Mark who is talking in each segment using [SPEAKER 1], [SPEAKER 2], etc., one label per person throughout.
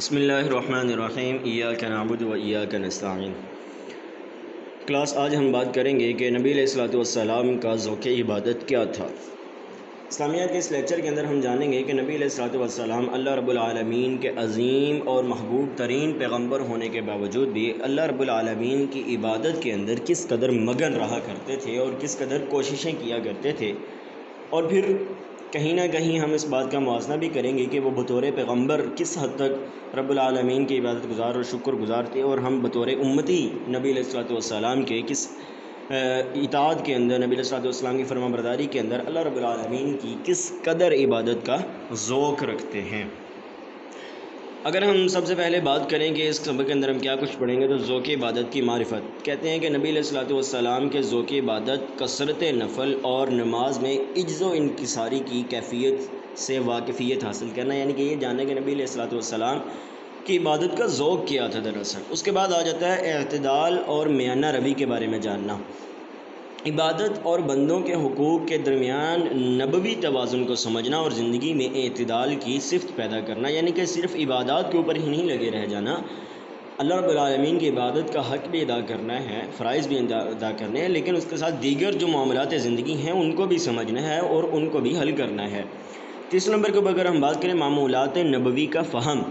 [SPEAKER 1] بسم اللہ الرحمن الرحیم ایاک نعبد و ایاک نستعین۔ کلاس آج ہم بات کریں گے کہ نبی علیہ الصلوۃ والسلام کا ذوق عبادت کیا تھا۔ اسلامیات کے اس لیکچر کے اندر ہم جانیں گے کہ نبی علیہ الصلوۃ والسلام اللہ رب العالمین کے عظیم اور محبوب ترین پیغمبر ہونے کے باوجود بھی اللہ رب العالمین کی عبادت کے اندر کس قدر مگن رہا کرتے تھے اور کس قدر کوششیں کیا کرتے تھے، اور پھر کہیں نہ کہیں ہم اس بات کا موازنہ بھی کریں گے کہ وہ بطور پیغمبر کس حد تک رب العالمین کی عبادت گزار اور شکر گزار تھے، اور ہم بطور امتی نبی علیہ الصلوۃ والسلام کے کس اطاعت کے اندر، نبی علیہ الصلوۃ والسلام کی فرما برداری کے اندر اللہ رب العالمین کی کس قدر عبادت کا ذوق رکھتے ہیں۔ اگر ہم سب سے پہلے بات کریں کہ اس سبق کے اندر ہم کیا کچھ پڑھیں گے تو ذوق عبادت کی معرفت۔ کہتے ہیں کہ نبی علیہ الصلوۃ والسلام کے ذوق عبادت کثرت نفل اور نماز میں عجز و انکساری کی کیفیت سے واقفیت حاصل کرنا، یعنی کہ یہ جاننا کہ نبی علیہ الصلوۃ والسلام کی عبادت کا ذوق کیا تھا دراصل۔ اس کے بعد آ جاتا ہے اعتدال اور میانہ روی کے بارے میں جاننا، عبادت اور بندوں کے حقوق کے درمیان نبوی توازن کو سمجھنا اور زندگی میں اعتدال کی صفت پیدا کرنا، یعنی کہ صرف عبادات کے اوپر ہی نہیں لگے رہ جانا، اللہ رب العالمین کی عبادت کا حق بھی ادا کرنا ہے، فرائض بھی ادا کرنے ہیں، لیکن اس کے ساتھ دیگر جو معاملات زندگی ہیں ان کو بھی سمجھنا ہے اور ان کو بھی حل کرنا ہے۔ تیسرے نمبر کے اوپر اگر ہم بات کریں معمولات نبوی کا فہم،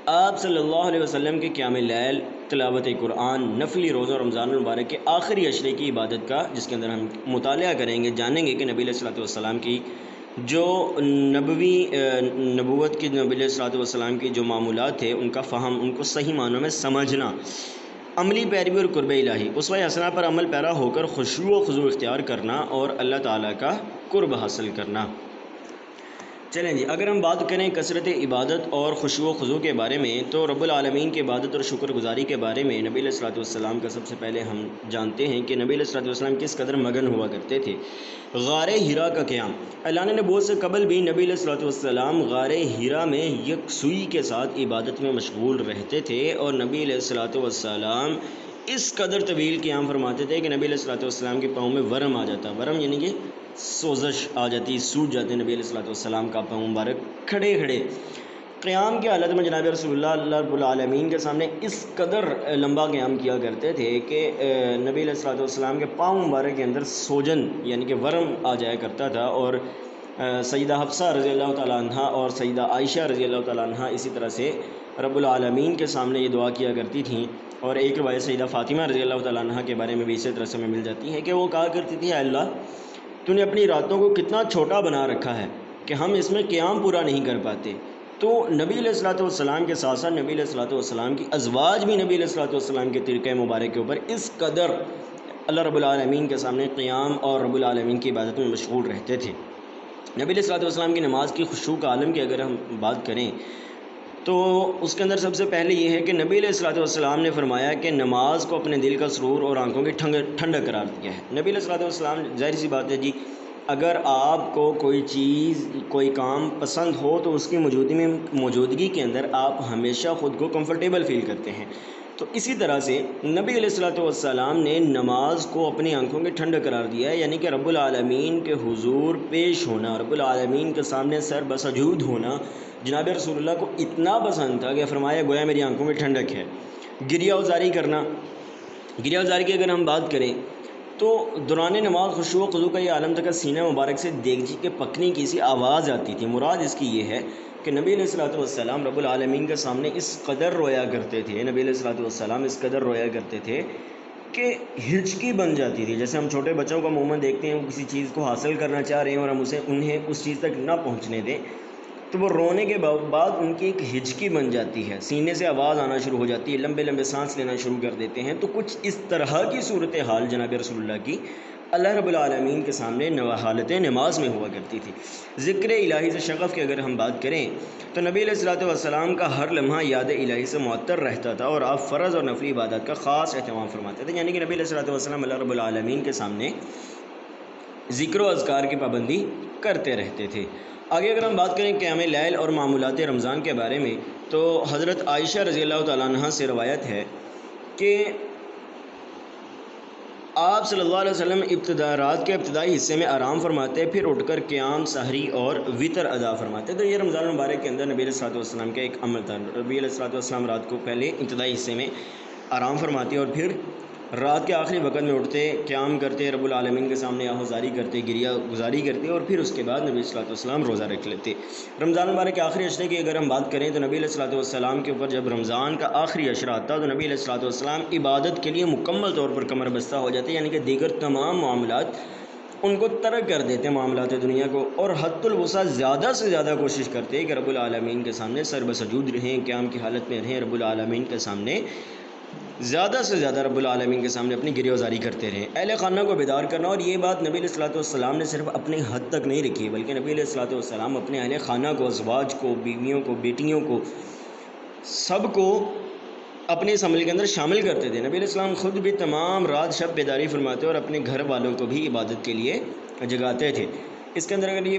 [SPEAKER 1] آپ صلی اللہ علیہ وسلم کے قیام اللیل، تلاوت قرآن، نفلی روزہ رمضان المبارک کے آخری عشرے کی عبادت کا، جس کے اندر ہم مطالعہ کریں گے، جانیں گے کہ نبی علیہ الصلوۃ والسلام کی جو نبوت کی، نبی علیہ الصلوۃ والسلام کی جو معمولات تھے ان کا فہم، ان کو صحیح معنوں میں سمجھنا، عملی پیروی اور قرب الہی، اسوہ حسنہ پر عمل پیرا ہو کر خشوع و خضوع اختیار کرنا اور اللہ تعالیٰ کا قرب حاصل کرنا۔ چلیں جی، اگر ہم بات کریں کثرت عبادت اور خشوع و خضوع کے بارے میں، تو رب العالمین کی عبادت اور شکر گزاری کے بارے میں نبی علیہ الصلوۃ والسلام کا سب سے پہلے ہم جانتے ہیں کہ نبی علیہ الصلوۃ والسلام کس قدر مگن ہوا کرتے تھے۔ غار حرا کا قیام، اعلان نبوت سے قبل بھی نبی علیہ الصلوۃ والسلام غار حرا میں یکسوئی کے ساتھ عبادت میں مشغول رہتے تھے، اور نبی علیہ الصلوۃ والسلام اس قدر طویل قیام فرماتے تھے کہ نبی علیہ الصلوۃ والسلام کے پاؤں میں ورم آ جاتا، ورم یعنی کہ سوزش آ جاتی، سوج جاتے نبی علیہ الصلوۃ والسلام کا پاؤں مبارک کھڑے کھڑے قیام کی حالت میں جناب رسول اللہ رب العالمین کے سامنے اس قدر لمبا قیام کیا کرتے تھے کہ نبی علیہ الصلوۃ والسلام کے پاؤں مبارک کے اندر سوجن یعنی کہ ورم آ جایا کرتا تھا، اور سیدہ حفصہ رضی اللہ تعالیٰ عنہ اور سیدہ عائشہ رضی اللہ تعالیٰ عنہ اسی طرح سے رب العالمین کے سامنے یہ دعا کیا کرتی تھیں، اور ایک روایت سیدہ فاطمہ رضی اللہ تعالیٰ عنہ کے بارے میں بھی اسی طرح سے ہمیں مل جاتی ہے کہ وہ کہا کرتی تھی، اے اللہ تو نے اپنی راتوں کو کتنا چھوٹا بنا رکھا ہے کہ ہم اس میں قیام پورا نہیں کر پاتے۔ تو نبی علیہ الصلوۃ والسلام کے ساتھ ساتھ نبی علیہ الصلوۃ والسلام کی ازواج بھی نبی علیہ الصلوۃ والسلام کے طریقۂ مبارک کے اوپر اس قدر اللہ رب العالمین کے سامنے قیام اور رب العالمین کی عبادت میں مشغول رہتے تھے۔ نبی علیہ الصلوۃ والسلام کی نماز کی خشوع کا عالم کی اگر ہم بات کریں تو اس کے اندر سب سے پہلے یہ ہے کہ نبی علیہ الصلوۃ والسلام نے فرمایا کہ نماز کو اپنے دل کا سرور اور آنکھوں کی ٹھنڈک قرار دیا ہے۔ نبی علیہ الصلوۃ والسلام، ظاہر سی بات ہے جی، اگر آپ کو کوئی چیز، کوئی کام پسند ہو تو اس کی موجودگی کے اندر آپ ہمیشہ خود کو کمفرٹیبل فیل کرتے ہیں، تو اسی طرح سے نبی علیہ الصلوۃ والسلام نے نماز کو اپنی آنکھوں کی ٹھنڈک قرار دیا ہے، یعنی کہ رب العالمین کے حضور پیش ہونا، رب العالمین کے سامنے سر بسجود ہونا جناب رسول اللہ کو اتنا پسند تھا کہ فرمایا گویا میری آنکھوں میں ٹھنڈک ہے۔ گریہ وزاری کرنا، گریہ وزاری کی اگر ہم بات کریں تو دوران نماز خشوع و خضوع کا یہ عالم تھا کہ سینہ مبارک سے دیگچی کے پکنے کی سی آواز آتی تھی۔ مراد اس کی یہ ہے کہ نبی علیہ الصلوۃ والسلام رب العالمین کے سامنے اس قدر رویا کرتے تھے، نبی علیہ الصلوۃ والسلام اس قدر رویا کرتے تھے کہ ہچکی بن جاتی تھی۔ جیسے ہم چھوٹے بچوں کو عموماً دیکھتے ہیں، وہ کسی چیز کو حاصل کرنا چاہ رہے ہیں اور ہم انہیں اس چیز تک نہ پہنچنے دیں، تو وہ رونے کے بعد ان کی ایک ہچکی بن جاتی ہے، سینے سے آواز آنا شروع ہو جاتی ہے، لمبے لمبے سانس لینا شروع کر دیتے ہیں۔ تو کچھ اس طرح کی صورتحال جناب رسول اللہ کی اللہ رب العالمین کے سامنے حالت نماز میں ہوا کرتی تھی۔ ذکر الہی سے شغف کی اگر ہم بات کریں تو نبی علیہ الصلوۃ والسلام کا ہر لمحہ یاد الہی سے معطر رہتا تھا، اور آپ فرض اور نفلی عبادات کا خاص اہتمام فرماتے تھے، یعنی کہ نبی علیہ الصلوۃ والسلام اللہ رب العالمین کے سامنے ذکر و اذکار کی پابندی کرتے رہتے تھے۔ آگے اگر ہم بات کریں قیام لیل اور معمولات رمضان کے بارے میں، تو حضرت عائشہ رضی اللہ تعالیٰ عنہ سے روایت ہے کہ آپ صلی اللہ علیہ وسلم رات کے ابتدائی حصے میں آرام فرماتے، پھر اٹھ کر قیام، سحری اور وطر ادا فرماتے۔ تو یہ رمضان المبارک کے اندر نبی علیہ الصلوۃ والسلام کا ایک عمل تھا۔ نبی علیہ الصلوۃ والسلام رات کو پہلے ابتدائی حصے میں آرام فرماتے اور پھر رات کے آخری وقت میں اٹھتے، قیام کرتے، رب العالمین کے سامنے آہوازاری کرتے، گریہ گزاری کرتے، اور پھر اس کے بعد نبی علیہ الصلوۃ والسلام روزہ رکھ لیتے۔ رمضان المبارک کے آخری عشرے کی اگر ہم بات کریں تو نبی علیہ الصلوۃ والسلام کے اوپر جب رمضان کا آخری عشرہ آتا تو نبی علیہ الصلوۃ والسلام عبادت کے لیے مکمل طور پر کمر بستہ ہو جاتے، یعنی کہ دیگر تمام معاملات ان کو ترک کر دیتے، معاملات دنیا کو، اور حد الوسع زیادہ سے زیادہ کوشش کرتے کہ رب العالمین کے سامنے سر بسجود رہیں، قیام کی حالت میں رہیں، رب العالمین کے سامنے زیادہ سے زیادہ رب العالمین کے سامنے اپنی گریہ وزاری کرتے رہیں، اہل خانہ کو بیدار کرنا۔ اور یہ بات نبی علیہ الصلوۃ والسلام نے صرف اپنی حد تک نہیں رکھی، بلکہ نبی علیہ الصلوۃ والسلام اپنے اہل خانہ کو، ازواج کو، بیویوں کو، بیٹیوں کو، سب کو اپنے اس عمل کے اندر شامل کرتے تھے۔ نبی علیہ السلام خود بھی تمام رات شب بیداری فرماتے اور اپنے گھر والوں کو بھی عبادت کے لیے جگاتے تھے۔ اس کے اندر اگر یہ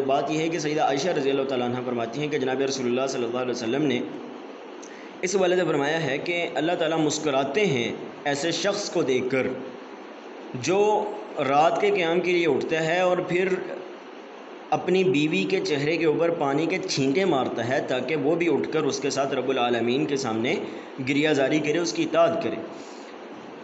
[SPEAKER 1] بات یہ ہے کہ سیدہ عائشہ رضی اللہ تعالیٰ عنہ فرماتی ہیں کہ جناب رسول اللہ صلی اللہ علیہ وسلم نے اس حوالے سے فرمایا ہے کہ اللہ تعالیٰ مسکراتے ہیں ایسے شخص کو دیکھ کر جو رات کے قیام کے لیے اٹھتا ہے اور پھر اپنی بیوی کے چہرے کے اوپر پانی کے چھینٹے مارتا ہے تاکہ وہ بھی اٹھ کر اس کے ساتھ رب العالمین کے سامنے گریہ زاری کرے، اس کی اطاعت کرے۔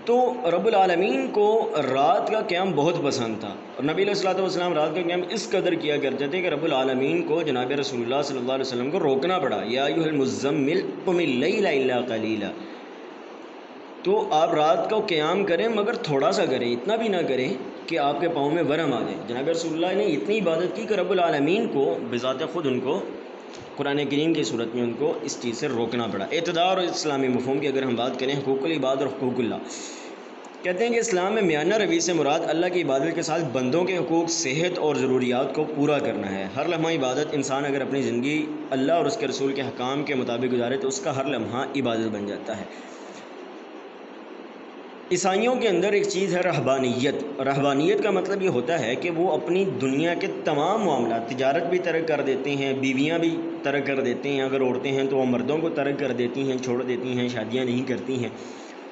[SPEAKER 1] تو رب العالمین کو رات کا قیام بہت پسند تھا، اور نبی علیہ الصلوۃ والسلام رات کا قیام اس قدر کیا کرتے تھے کہ رب العالمین کو جناب رسول اللہ صلی اللہ علیہ وسلم کو روکنا پڑا، یا ایھا المزمل قم اللیل الا قلیلا۔ تو آپ رات کا قیام کریں مگر تھوڑا سا کریں، اتنا بھی نہ کریں کہ آپ کے پاؤں میں ورم آ جائے۔ جناب رسول اللہ نے اتنی عبادت کی کہ رب العالمین کو بذات خود ان کو قرآن کریم کی صورت میں ان کو اس چیز سے روکنا پڑا۔ اعتدال اور اسلامی مفہوم کی اگر ہم بات کریں، حقوق العباد اور حقوق اللہ، کہتے ہیں کہ اسلام میں میانہ روی سے مراد اللہ کی عبادت کے ساتھ بندوں کے حقوق، صحت اور ضروریات کو پورا کرنا ہے۔ ہر لمحہ عبادت، انسان اگر اپنی زندگی اللہ اور اس کے رسول کے حکام کے مطابق گزارے تو اس کا ہر لمحہ عبادت بن جاتا ہے۔ عیسائیوں کے اندر ایک چیز ہے رہبانیت۔ رہبانیت کا مطلب یہ ہوتا ہے کہ وہ اپنی دنیا کے تمام معاملات، تجارت بھی ترک کر دیتے ہیں، بیویاں بھی ترک کر دیتے ہیں، اگر عورتیں ہیں تو وہ مردوں کو ترک کر دیتی ہیں، چھوڑ دیتی ہیں، شادیاں نہیں کرتی ہیں،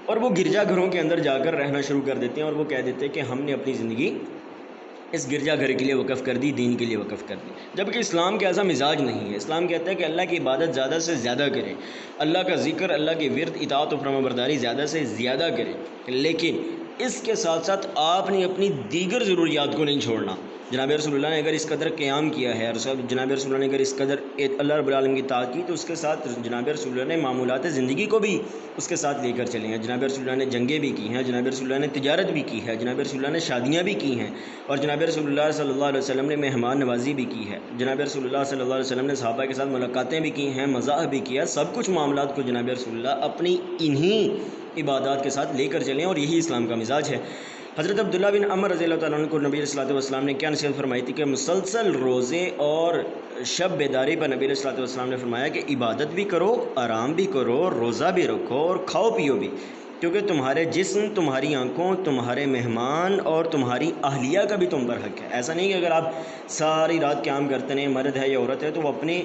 [SPEAKER 1] اور وہ گرجا گھروں کے اندر جا کر رہنا شروع کر دیتے ہیں، اور وہ کہہ دیتے ہیں کہ ہم نے اپنی زندگی اس گرجا گھر کے لیے وقف کر دی، دین کے لیے وقف کر دی، جبکہ اسلام کا ایسا مزاج نہیں ہے۔ اسلام کہتا ہے کہ اللہ کی عبادت زیادہ سے زیادہ کریں، اللہ کا ذکر، اللہ کی ورد، اطاعت و فرمانبرداری زیادہ سے زیادہ کریں، لیکن اس کے ساتھ ساتھ آپ نے اپنی دیگر ضروریات کو نہیں چھوڑنا۔ جناب رسول اللہ نے اگر اس قدر قیام کیا ہے، اور جناب رسول اللہ نے اگر اس قدر اللہ رب العالمین کی اطاعت کی، تو اس کے ساتھ جناب رسول اللہ نے معمولات زندگی کو بھی اس کے ساتھ لے کر چلے ہیں۔ جناب رسول اللہ نے جنگیں بھی کی ہیں، جناب رسول اللہ نے تجارت بھی کی ہے، جناب رسول اللہ نے شادیاں بھی کی ہیں، اور جناب رسول اللہ صلی اللہ علیہ وسلم نے مہمان نوازی بھی کی ہے۔ جناب رسول اللہ صلی اللہ علیہ وسلم نے صحابہ کے ساتھ ملاقاتیں بھی کی ہیں، مزاح بھی کیا، سب کچھ معاملات کو جناب رسول اللہ اپنی انہی عبادات کے ساتھ لے کر چلیں، اور یہی اسلام کا مزاج ہے۔ حضرت عبداللہ بن عمر رضی اللہ تعالیٰ عنہ کو نبی علیہ الصلوۃ والسلام نے کیا نصیحت فرمائی تھی کہ مسلسل روزے اور شب بیداری پر نبی علیہ الصلوۃ والسلام نے فرمایا کہ عبادت بھی کرو، آرام بھی کرو، روزہ بھی رکھو، اور کھاؤ پیو بھی، کیونکہ تمہارے جسم، تمہاری آنکھوں، تمہارے مہمان اور تمہاری اہلیہ کا بھی تم پر حق ہے۔ ایسا نہیں کہ اگر آپ ساری رات قیام کرتے ہیں، مرد ہے یا عورت ہے، تو وہ اپنے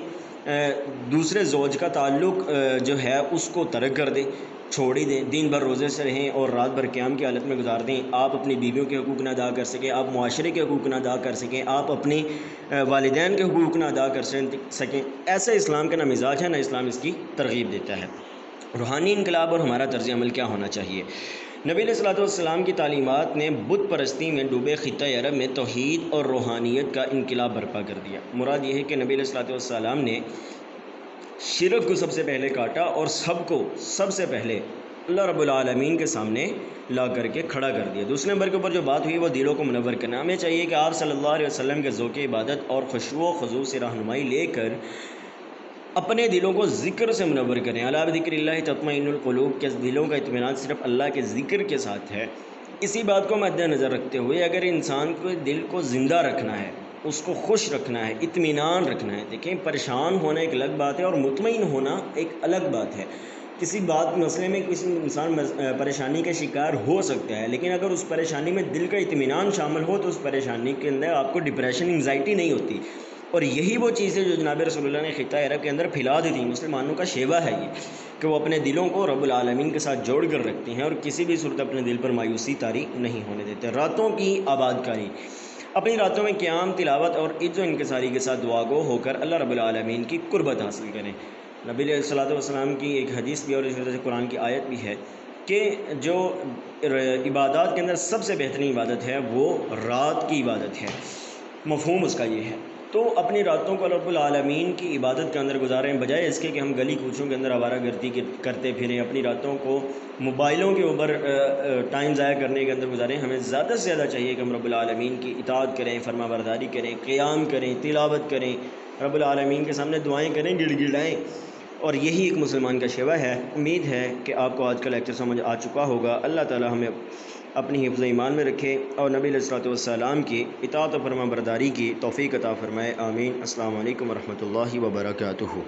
[SPEAKER 1] دوسرے زوج کا تعلق جو ہے اس کو ترک کر دیں، چھوڑ ہی دیں، دن بھر روزے سے رہیں اور رات بھر قیام کی حالت میں گزار دیں۔ آپ اپنی بیویوں کے حقوق نہ ادا کر سکیں، آپ معاشرے کے حقوق نہ ادا کر سکیں، آپ اپنے والدین کے حقوق نہ ادا کر سکیں، ایسا اسلام کا نہ مزاج ہے، نہ اسلام اس کی ترغیب دیتا ہے۔ روحانی انقلاب اور ہمارا طرز عمل کیا ہونا چاہیے؟ نبی علیہ الصلوۃ والسلام کی تعلیمات نے بت پرستی میں ڈوبے خطہ عرب میں توحید اور روحانیت کا انقلاب برپا کر دیا۔ مراد یہ ہے کہ نبی علیہ الصلوۃ والسلام نے شرک کو سب سے پہلے کاٹا اور سب سے پہلے اللہ رب العالمین کے سامنے لا کر کے کھڑا کر دیا۔ دوسرے نمبر کے اوپر جو بات ہوئی وہ دلوں کو منور کرنا۔ ہمیں چاہیے کہ آپ صلی اللہ علیہ وسلم کے ذوق عبادت اور خشوع و خضوع سے رہنمائی لے کر اپنے دلوں کو ذکر سے منور کریں۔ الا بذکر اللہ تطمئن القلوب، کہ دلوں کا اطمینان صرف اللہ کے ذکر کے ساتھ ہے۔ اسی بات کو مد نظر رکھتے ہوئے اگر انسان کو دل کو زندہ رکھنا ہے، اس کو خوش رکھنا ہے، اطمینان رکھنا ہے، دیکھیں پریشان ہونا ایک الگ بات ہے اور مطمئن ہونا ایک الگ بات ہے۔ کسی مسئلے میں کسی انسان پریشانی کا شکار ہو سکتا ہے، لیکن اگر اس پریشانی میں دل کا اطمینان شامل ہو تو اس پریشانی کے اندر آپ کو ڈپریشن، انگزائٹی نہیں ہوتی۔ اور یہی وہ چیز ہے جو جناب رسول اللہ نے خطہ عرب کے اندر پھیلا دی تھی۔ مسلمانوں کا شیوہ ہے یہ کہ وہ اپنے دلوں کو رب العالمین کے ساتھ جوڑ کر رکھتے ہیں اور کسی بھی صورت اپنے دل پر مایوسی طاری نہیں ہونے دیتے۔ راتوں کی آباد کاری، اپنی راتوں میں قیام، تلاوت اور عز و انکساری کے ساتھ دعا گو ہو کر اللہ رب العالمین کی قربت حاصل کریں۔ نبی علیہ الصلوۃ والسلام کی ایک حدیث بھی اور اس طرح سے قرآن کی آیت بھی ہے کہ جو عبادات کے اندر سب سے بہترین عبادت ہے وہ رات کی عبادت ہے۔ مفہوم اس کا یہ ہے، تو اپنی راتوں کو رب العالمین کی عبادت کے اندر گزاریں، بجائے اس کے کہ ہم گلی کوچوں کے اندر آوارہ گردی کرتے پھریں، اپنی راتوں کو موبائلوں کے اوپر ٹائم ضائع کرنے کے اندر گزاریں۔ ہمیں زیادہ سے زیادہ چاہیے کہ ہم رب العالمین کی اطاعت کریں، فرما برداری کریں، قیام کریں، تلاوت کریں، رب العالمین کے سامنے دعائیں کریں، گڑ گڑائیں، اور یہی ایک مسلمان کا شیوہ ہے۔ امید ہے کہ آپ کو آج کا لیکچر سمجھ آ چکا ہوگا۔ اللہ تعالی ہمیں اپنی حفظ ایمان میں رکھے اور نبی علیہ الصلوۃ والسلام کی اطاعت و فرما برداری کی توفیق عطا فرمائے، آمین۔ السلام علیکم ورحمۃ اللہ وبرکاتہ۔